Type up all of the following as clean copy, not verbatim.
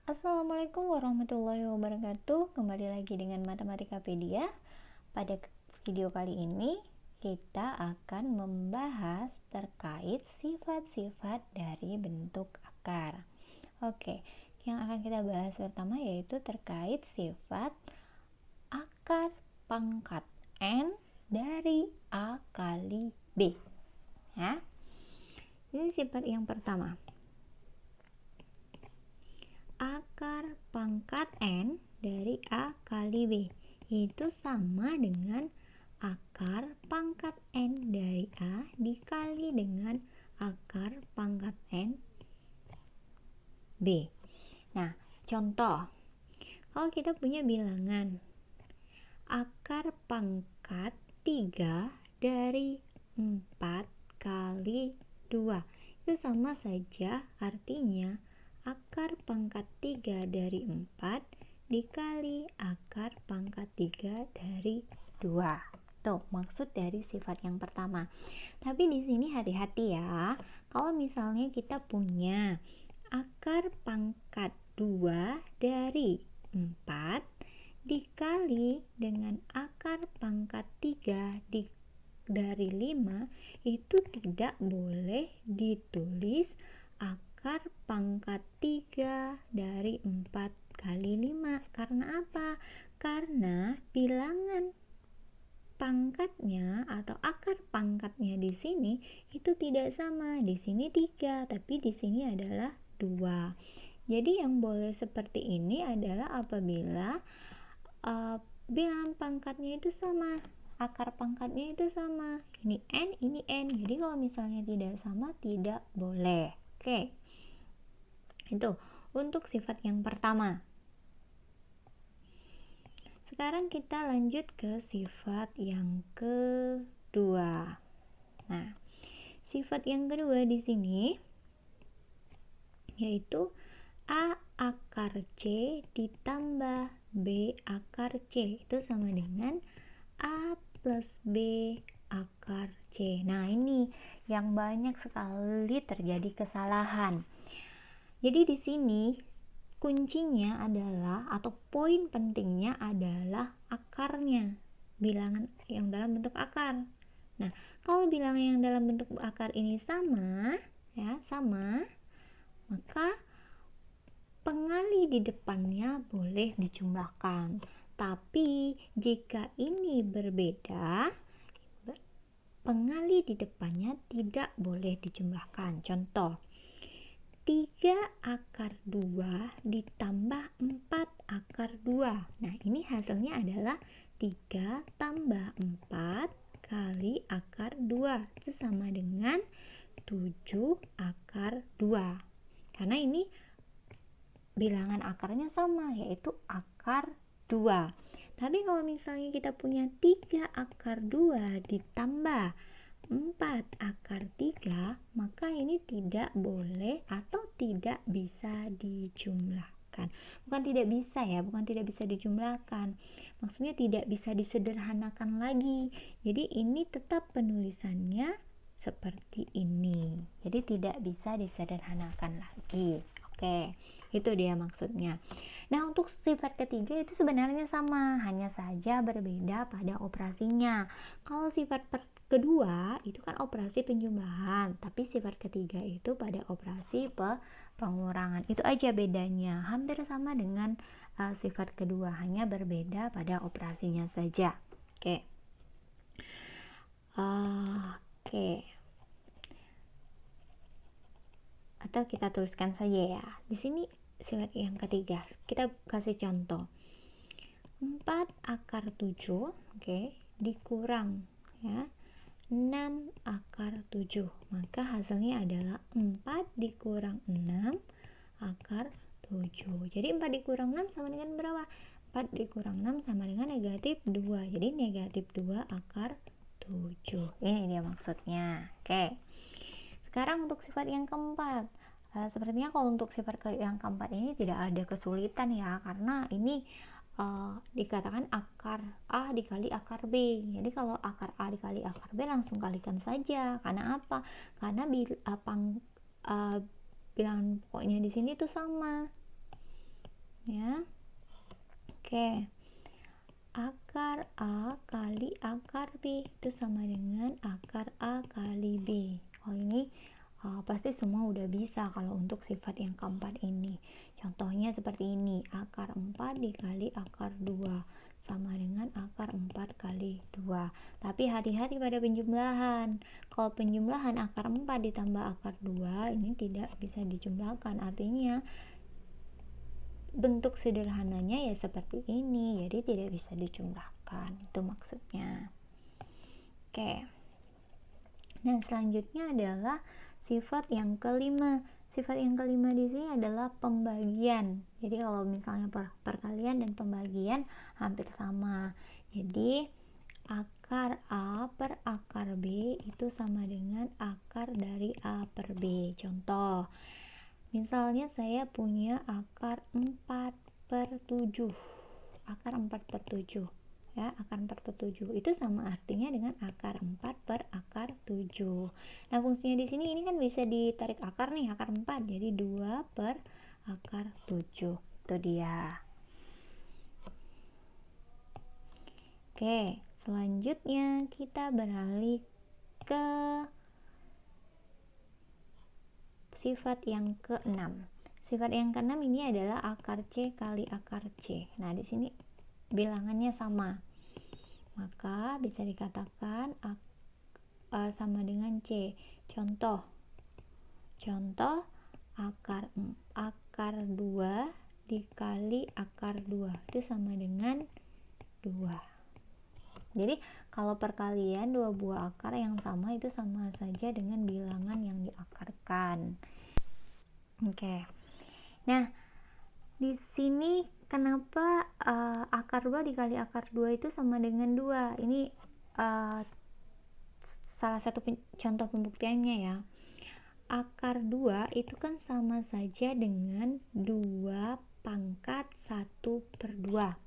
Assalamualaikum warahmatullahi wabarakatuh. Kembali lagi dengan Matematikapedia. Pada video kali ini kita akan membahas terkait sifat-sifat dari bentuk akar. Oke, yang akan kita bahas pertama yaitu terkait sifat akar pangkat N dari A kali B. Ya. Ini sifat yang pertama. Akar pangkat N dari A kali B itu sama dengan akar pangkat N dari A dikali dengan akar pangkat N B. Nah, contoh, kalau kita punya bilangan akar pangkat 3 dari 4 kali 2, itu sama saja, artinya akar pangkat 3 dari 4 dikali akar pangkat 3 dari 2. Tuh, maksud dari sifat yang pertama. Tapi di sini hati-hati ya. Kalau misalnya kita punya akar pangkat 2 dari 4 dikali dengan akar pangkat 3 dari 5, itu tidak boleh ditulis akar pangkat 3 dari 4 kali 5. Karena apa? Karena bilangan pangkatnya atau akar pangkatnya di sini itu tidak sama. Di sini 3, tapi di sini adalah 2. Jadi yang boleh seperti ini adalah apabila bilangan pangkatnya itu sama, akar pangkatnya itu sama. Ini N, ini N. Jadi kalau misalnya tidak sama, tidak boleh. Oke. Itu untuk sifat yang pertama. Sekarang kita lanjut ke sifat yang kedua. Nah, sifat yang kedua di sini yaitu A akar C ditambah B akar C itu sama dengan A plus B akar C. Nah, ini yang banyak sekali terjadi kesalahan. Jadi di sini kuncinya adalah atau poin pentingnya adalah akarnya, bilangan yang dalam bentuk akar. Nah, kalau bilangan yang dalam bentuk akar ini sama, maka pengali di depannya boleh dijumlahkan. Tapi jika ini berbeda, pengali di depannya tidak boleh dijumlahkan. Contoh, 3 akar 2 ditambah 4 akar 2. Nah, ini hasilnya adalah 3 tambah 4 kali akar 2. Itu sama dengan 7 akar 2. Karena ini bilangan akarnya sama, yaitu akar 2. Tapi kalau misalnya kita punya 3 akar 2 ditambah 4 akar 3, maka ini tidak boleh atau tidak bisa dijumlahkan. Bukan tidak bisa dijumlahkan. Maksudnya tidak bisa disederhanakan lagi. Jadi ini tetap penulisannya seperti ini. Jadi tidak bisa disederhanakan lagi. Oke, itu dia maksudnya. Nah, untuk sifat ketiga itu sebenarnya sama, hanya saja berbeda pada operasinya. Kalau sifat kedua itu kan operasi penjumlahan, tapi sifat ketiga itu pada operasi pengurangan. Itu aja bedanya, hampir sama dengan sifat kedua, hanya berbeda pada operasinya saja. Oke. Atau kita tuliskan saja ya. Di sini sifat yang ketiga, kita kasih contoh. 4 akar 7, dikurang ya 6 akar 7, maka hasilnya adalah 4 dikurang 6 akar 7. Jadi 4 dikurang 6 sama dengan berapa? 4 dikurang 6 sama dengan negatif 2. Jadi negatif 2 akar 7. Ini dia maksudnya. Oke. Sekarang untuk sifat yang keempat. Sepertinya kalau untuk sifat yang keempat ini tidak ada kesulitan ya, karena ini dikatakan akar A dikali akar B. Jadi kalau akar A dikali akar B langsung kalikan saja. Karena apa? Karena bilangan pokoknya di sini itu sama. ya. Oke, akar A kali akar B itu sama dengan akar A kali B. Oh, ini pasti semua udah bisa kalau untuk sifat yang keempat ini. Contohnya seperti ini, akar 4 dikali akar 2 sama dengan akar 4 kali 2. Tapi hati-hati pada penjumlahan. Kalau penjumlahan akar 4 ditambah akar 2 ini tidak bisa dijumlahkan. Artinya bentuk sederhananya ya seperti ini, jadi tidak bisa dijumlahkan, itu maksudnya. Oke, nah selanjutnya adalah sifat yang kelima. Sifat yang kelima di sini adalah pembagian. Jadi kalau misalnya perkalian dan pembagian hampir sama, jadi akar A per akar B itu sama dengan akar dari A per B. Contoh, misalnya saya punya akar 4 per 7. Akar 4 per 7. Ya, akar 4 per 7 itu sama artinya dengan akar 4 per akar 7. Nah, fungsinya di sini ini kan bisa ditarik akar nih, akar 4. Jadi 2 per akar 7. Itu dia. Oke, selanjutnya kita beralih ke sifat yang keenam. Sifat yang keenam ini adalah akar C kali akar C. Nah, di sini bilangannya sama. Maka bisa dikatakan sama dengan C. Contoh akar 2 dikali akar 2 itu sama dengan 2. Jadi kalau perkalian dua buah akar yang sama itu sama saja dengan bilangan yang diakarkan. Oke. Nah, di sini kenapa akar 2 dikali akar 2 itu sama dengan 2? Ini salah satu contoh pembuktiannya ya. Akar 2 itu kan sama saja dengan 2 pangkat 1 per 2.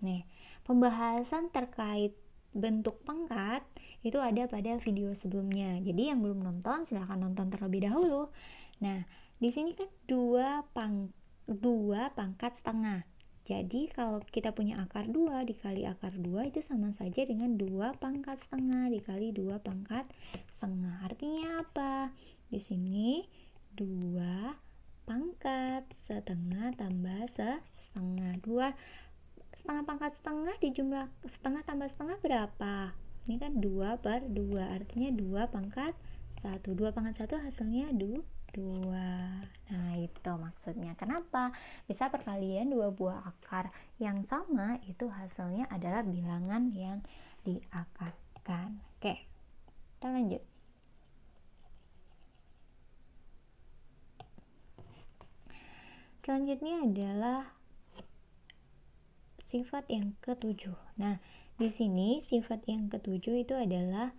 Nih, pembahasan terkait bentuk pangkat itu ada pada video sebelumnya. Jadi yang belum nonton silahkan nonton terlebih dahulu. Nah, di sini kan 2 pangkat setengah. Jadi kalau kita punya akar 2 dikali akar 2 itu sama saja dengan 2 pangkat setengah dikali 2 pangkat setengah. Artinya apa? Di sini 2 pangkat setengah tambah setengah. 2 setengah pangkat setengah dijumlah setengah tambah setengah berapa? Ini kan 2 per 2, artinya 2 pangkat 1. 2 pangkat 1 hasilnya 2. Nah, itu maksudnya. Kenapa? Bisa perkalian dua buah akar yang sama itu hasilnya adalah bilangan yang diakarkan. Oke, kita lanjut. Selanjutnya adalah sifat yang ketujuh. Nah, di sini sifat yang ketujuh itu adalah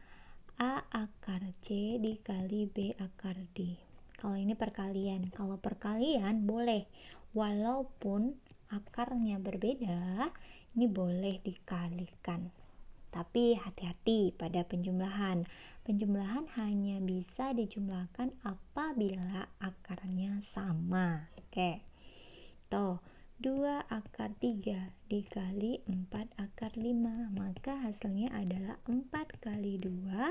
A akar C dikali B akar D. Kalau ini perkalian. Kalau perkalian boleh, walaupun akarnya berbeda, ini boleh dikalikan. Tapi hati-hati pada penjumlahan. Penjumlahan hanya bisa dijumlahkan apabila akarnya sama. Oke. Tuh. 2 akar 3 dikali 4 akar 5, maka hasilnya adalah 4 kali 2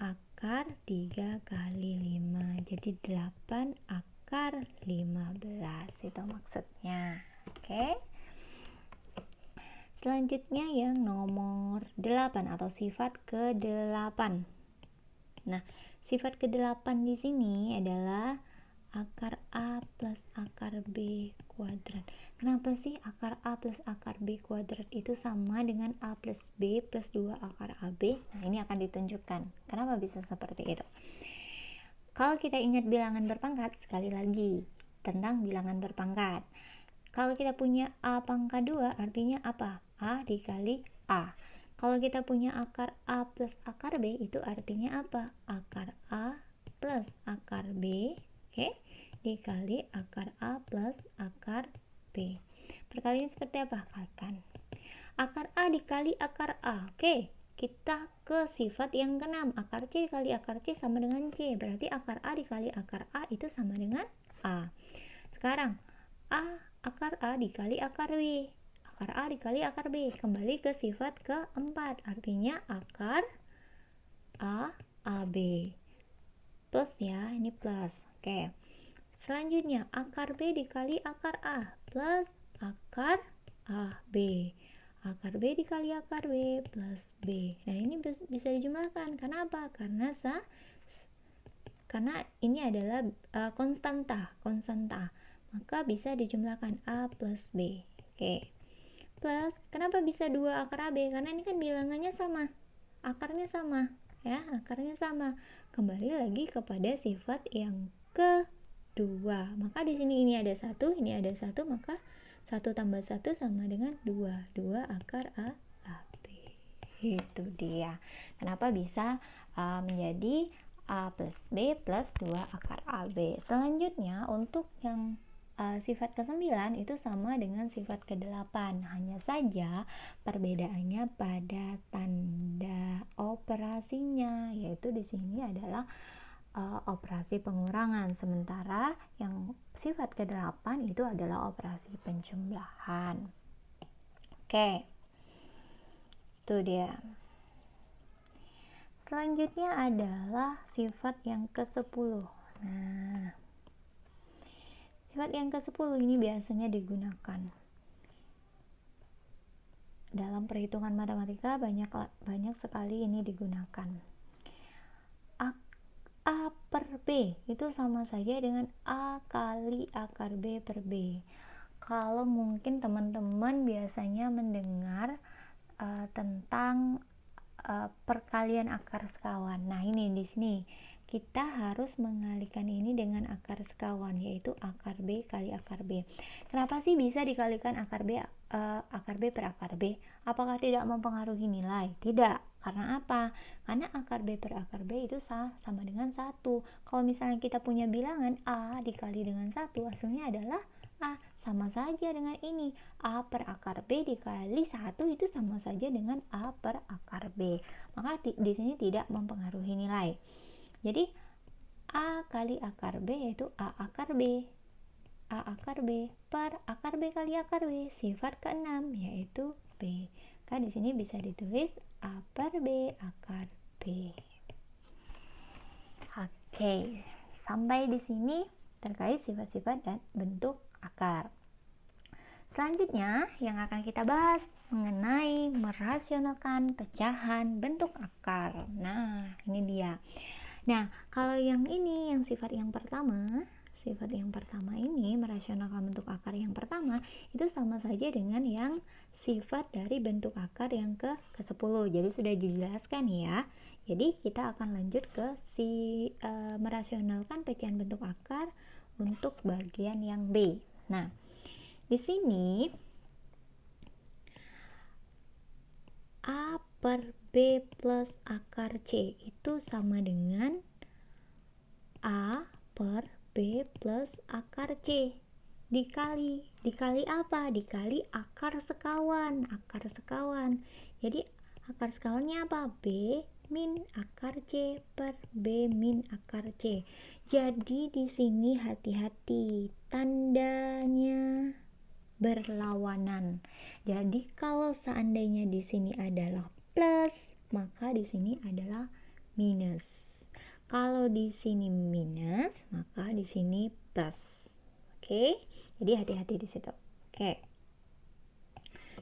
akar 3 kali 5, jadi 8 akar 15, itu maksudnya. Oke. Selanjutnya yang nomor 8 atau sifat ke-8. Nah, sifat ke-8 di sini adalah akar A plus akar B kuadrat. Kenapa sih akar A plus akar B kuadrat itu sama dengan A plus B plus 2 akar AB? Nah, ini akan ditunjukkan kenapa bisa seperti itu. Kalau kita ingat bilangan berpangkat, sekali lagi tentang bilangan berpangkat. Kalau kita punya A pangkat 2 artinya apa? A dikali A. Kalau kita punya akar A plus akar B itu artinya apa? Akar A plus akar B, oke, dikali akar A plus akar B. Perkalian seperti apa? Kalikan. Akar A dikali akar A. Oke, kita ke sifat yang keenam. Akar C dikali akar C sama dengan C. Berarti akar A dikali akar A itu sama dengan A. Sekarang A akar A dikali akar B. Akar A dikali akar B. Kembali ke sifat keempat. Artinya akar A, AB. Plus ya, ini plus. Oke. Selanjutnya, akar B dikali akar A. Plus akar AB. Akar B dikali akar B plus B. Nah, ini bisa dijumlahkan. Karena apa? Karena ini adalah konstanta. Maka bisa dijumlahkan A plus B. Oke. Plus, kenapa bisa 2 akar AB? Karena ini kan bilangannya sama. Akarnya sama. Ya, akarnya sama. Kembali lagi kepada sifat yang kedua. Maka di sini ini ada 1, ini ada 1, maka 1 tambah 1 sama dengan 2. 2 akar A, AB. Itu dia. Kenapa bisa menjadi A plus B plus 2 akar AB. Selanjutnya untuk yang sifat ke-9 itu sama dengan sifat ke-8. Hanya saja perbedaannya pada tanda operasinya, yaitu di sini adalah operasi pengurangan, sementara yang sifat ke-8 itu adalah operasi penjumlahan. Oke. Itu dia. Selanjutnya adalah sifat yang ke-10. Nah, sifat yang ke-10 ini biasanya digunakan dalam perhitungan matematika, banyak sekali ini digunakan. A per B itu sama saja dengan A kali akar B per B. Kalau mungkin teman-teman biasanya mendengar tentang perkalian akar sekawan. Nah, ini di sini kita harus mengalihkan ini dengan akar sekawan, yaitu akar B kali akar B. Kenapa sih bisa dikalikan akar B per akar B? Apakah tidak mempengaruhi nilai? Tidak. Karena apa? Karena akar B per akar B itu sama dengan 1. Kalau misalnya kita punya bilangan A dikali dengan 1, hasilnya adalah A. Sama saja dengan ini, A per akar B dikali 1 itu sama saja dengan A per akar B. Maka di sini tidak mempengaruhi nilai. Jadi A kali akar B yaitu A akar B. A akar B per akar B kali akar B, sifat ke-6 yaitu B. Maka di sini bisa ditulis A per B akar B. Oke, sampai di sini terkait sifat-sifat dan bentuk akar. Selanjutnya yang akan kita bahas mengenai merasionalkan pecahan bentuk akar. Nah, ini dia. Nah, kalau yang ini, yang sifat yang pertama ini merasionalkan bentuk akar yang pertama itu sama saja dengan yang sifat dari bentuk akar yang ke-10. Jadi sudah dijelaskan ya. Jadi kita akan lanjut ke merasionalkan pecahan bentuk akar untuk bagian yang B. Nah, di sini A per B plus akar C itu sama dengan A per B plus akar C dikali apa? Dikali akar sekawan. Jadi akar sekawannya apa? B min akar C per B min akar C. Jadi di sini hati-hati, tandanya berlawanan. Jadi kalau seandainya di sini adalah plus, maka di sini adalah minus. Kalau di sini minus, maka di sini plus. Oke? Jadi hati-hati di situ. Oke.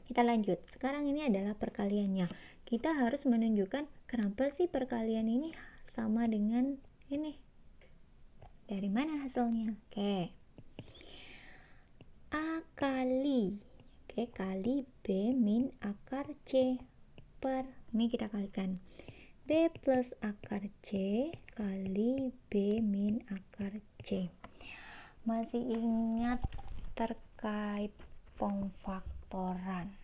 Kita lanjut. Sekarang ini adalah perkaliannya. Kita harus menunjukkan kenapa sih perkalian ini sama dengan ini. Dari mana hasilnya? Oke. A kali B min akar C per, ini kita kalikan, B plus akar C kali B min akar C. Masih ingat terkait pemfaktoran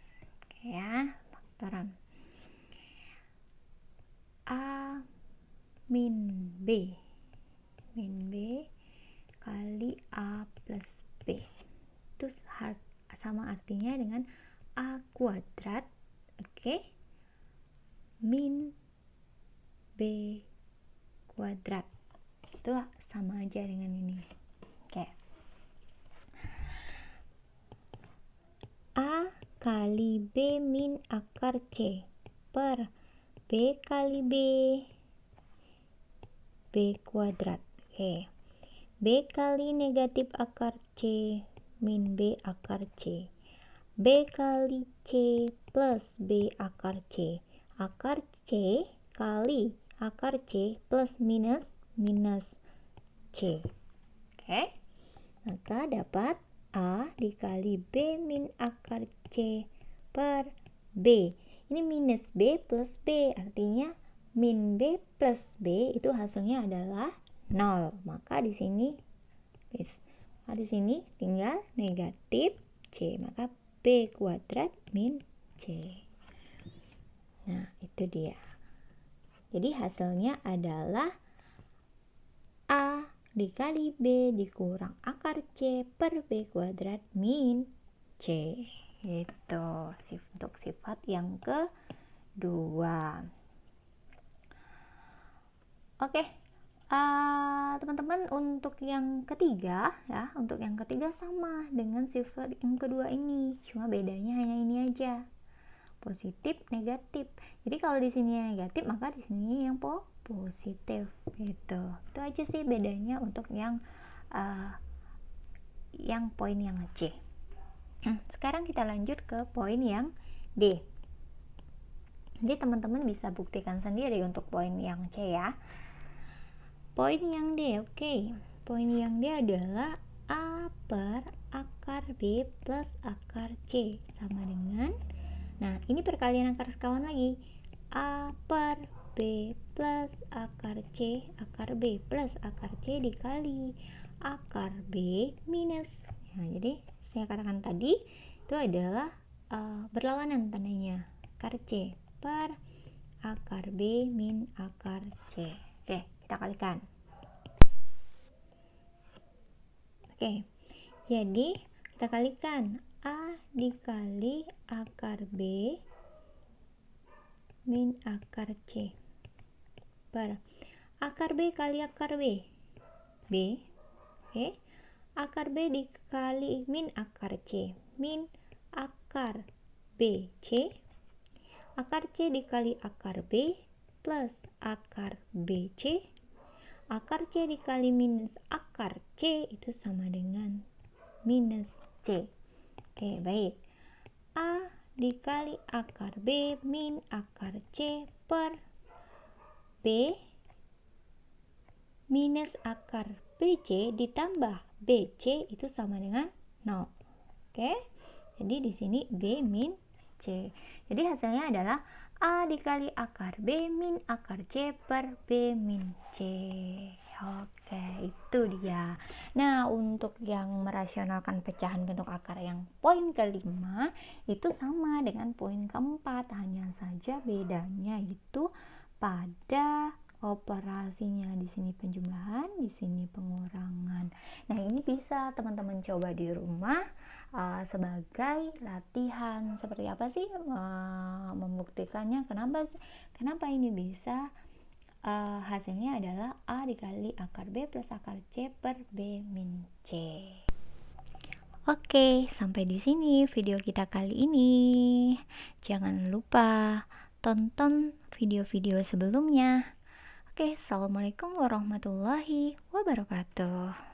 ya, faktoran A min B kali A plus B itu sama artinya dengan A kuadrat, oke, min B kuadrat. Itu sama aja dengan ini. Oke. kali B min akar C per B kali B kuadrat. Oke. B kali negatif akar C min B akar C. B kali C plus B akar C. Akar C kali akar C plus minus C. Oke. Maka dapat A dikali B min akar C per B. Ini minus B plus B, artinya min B plus B itu hasilnya adalah 0. Maka di sini tinggal negatif C. Maka B kuadrat min C. Nah, itu dia. Jadi hasilnya adalah A dikali B dikurang akar C per B kuadrat min C. Itu untuk sifat yang kedua. Oke, teman-teman, untuk yang ketiga ya, sama dengan sifat yang kedua ini, cuma bedanya hanya ini aja, positif negatif. Jadi kalau di sini yang negatif, maka di sini yang positif. Itu aja sih bedanya untuk yang poin yang C. Sekarang kita lanjut ke poin yang D. Jadi teman-teman bisa buktikan sendiri untuk poin yang C ya. Poin yang D, oke. Poin yang D adalah A per akar B plus akar C sama dengan, nah ini perkalian akar sekawan lagi, A per B plus akar C, akar B plus akar C dikali akar B minus. Nah, jadi saya katakan tadi itu adalah berlawanan tandanya, akar C per akar B min akar C. Oke, kita kalikan. Oke, jadi kita kalikan A dikali akar B min akar C per akar B kali akar B, oke, akar B dikali min akar C min akar B C, akar C dikali akar B plus akar B C, akar C dikali minus akar C itu sama dengan minus C. Oke, baik. A dikali akar B min akar C per B minus akar BC ditambah BC itu sama dengan 0. Oke. Jadi di sini B min C. Jadi hasilnya adalah A dikali akar B min akar C per B min C. Oke, itu dia. Nah, untuk yang merasionalkan pecahan bentuk akar yang poin kelima itu sama dengan poin keempat, hanya saja bedanya itu pada operasinya. Di sini penjumlahan, di sini pengurangan. Nah, ini bisa teman-teman coba di rumah sebagai latihan. Seperti apa sih membuktikannya? Kenapa ini bisa? Hasilnya adalah A dikali akar B plus akar C per B min C. Oke, sampai di sini video kita kali ini. Jangan lupa tonton video-video sebelumnya. Oke, assalamualaikum warahmatullahi wabarakatuh.